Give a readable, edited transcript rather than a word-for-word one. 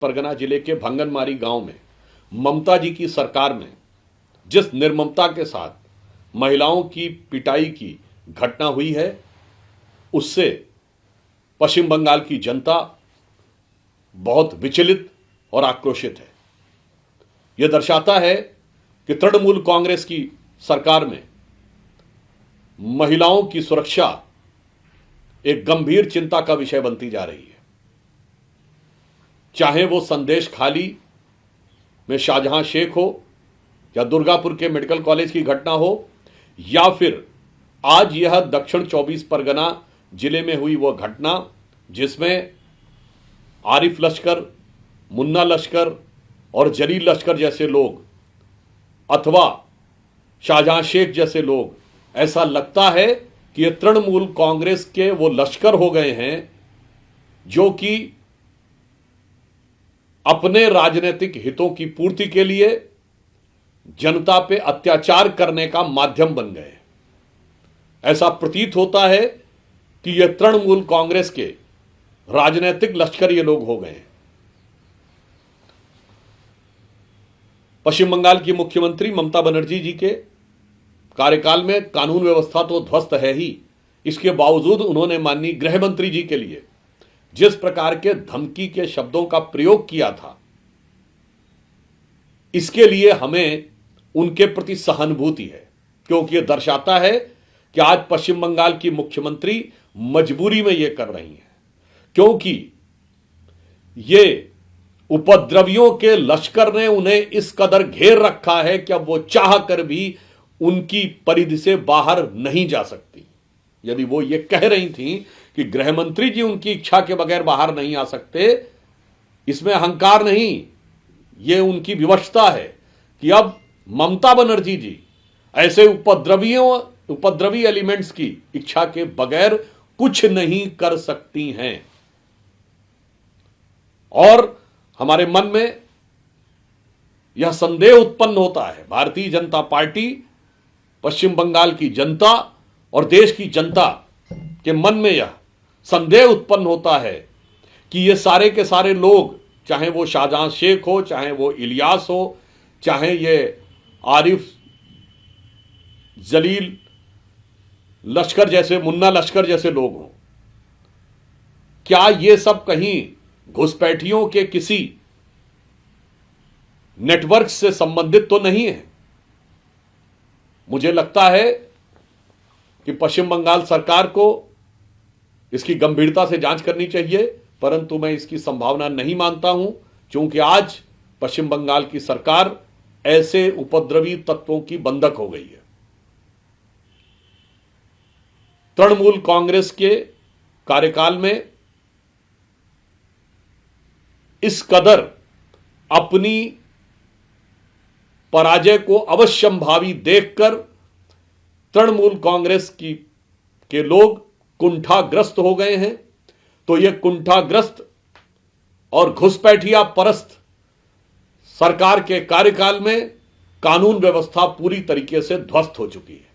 परगना जिले के भंगनमारी गांव में ममता जी की सरकार में जिस निर्ममता के साथ महिलाओं की पिटाई की घटना हुई है, उससे पश्चिम बंगाल की जनता बहुत विचलित और आक्रोशित है। यह दर्शाता है कि तृणमूल कांग्रेस की सरकार में महिलाओं की सुरक्षा एक गंभीर चिंता का विषय बनती जा रही है। चाहे वो संदेश खाली में शाहजहां शेख हो या दुर्गापुर के मेडिकल कॉलेज की घटना हो या फिर आज यह दक्षिण 24 परगना जिले में हुई वो घटना जिसमें आरिफ लश्कर, मुन्ना लश्कर और जलील लश्कर जैसे लोग अथवा शाहजहां शेख जैसे लोग, ऐसा लगता है कि ये तृणमूल कांग्रेस के वो लश्कर हो गए हैं जो कि अपने राजनीतिक हितों की पूर्ति के लिए जनता पे अत्याचार करने का माध्यम बन गए। ऐसा प्रतीत होता है कि ये तृणमूल कांग्रेस के राजनीतिक लश्कर ये लोग हो गए हैं। पश्चिम बंगाल की मुख्यमंत्री ममता बनर्जी जी के कार्यकाल में कानून व्यवस्था तो ध्वस्त है ही, इसके बावजूद उन्होंने माननीय गृह मंत्री जी के लिए जिस प्रकार के धमकी के शब्दों का प्रयोग किया था, इसके लिए हमें उनके प्रति सहानुभूति है, क्योंकि यह दर्शाता है कि आज पश्चिम बंगाल की मुख्यमंत्री मजबूरी में यह कर रही हैं, क्योंकि ये उपद्रवियों के लश्कर ने उन्हें इस कदर घेर रखा है कि अब वो चाह कर भी उनकी परिधि से बाहर नहीं जा सकती। यदि वो ये कह रही थी कि गृह मंत्री जी उनकी इच्छा के बगैर बाहर नहीं आ सकते, इसमें अहंकार नहीं, ये उनकी विवशता है कि अब ममता बनर्जी जी ऐसे उपद्रवी एलिमेंट्स की इच्छा के बगैर कुछ नहीं कर सकती हैं। और हमारे मन में यह संदेह उत्पन्न होता है, भारतीय जनता पार्टी, पश्चिम बंगाल की जनता और देश की जनता के मन में यह संदेह उत्पन्न होता है कि ये सारे के सारे लोग, चाहे वो शाहजहां शेख हो, चाहे वो इलियास हो, चाहे ये आरिफ, जलील लश्कर जैसे, मुन्ना लश्कर जैसे लोग हों, क्या ये सब कहीं घुसपैठियों के किसी नेटवर्क से संबंधित तो नहीं है? मुझे लगता है कि पश्चिम बंगाल सरकार को इसकी गंभीरता से जांच करनी चाहिए, परंतु मैं इसकी संभावना नहीं मानता हूं, क्योंकि आज पश्चिम बंगाल की सरकार ऐसे उपद्रवी तत्वों की बंधक हो गई है। तृणमूल कांग्रेस के कार्यकाल में इस कदर अपनी पराजय को अवश्यंभावी देखकर तृणमूल कांग्रेस के लोग कुंठाग्रस्त हो गए हैं। तो यह कुंठाग्रस्त और घुसपैठिया परस्त सरकार के कार्यकाल में कानून व्यवस्था पूरी तरीके से ध्वस्त हो चुकी है।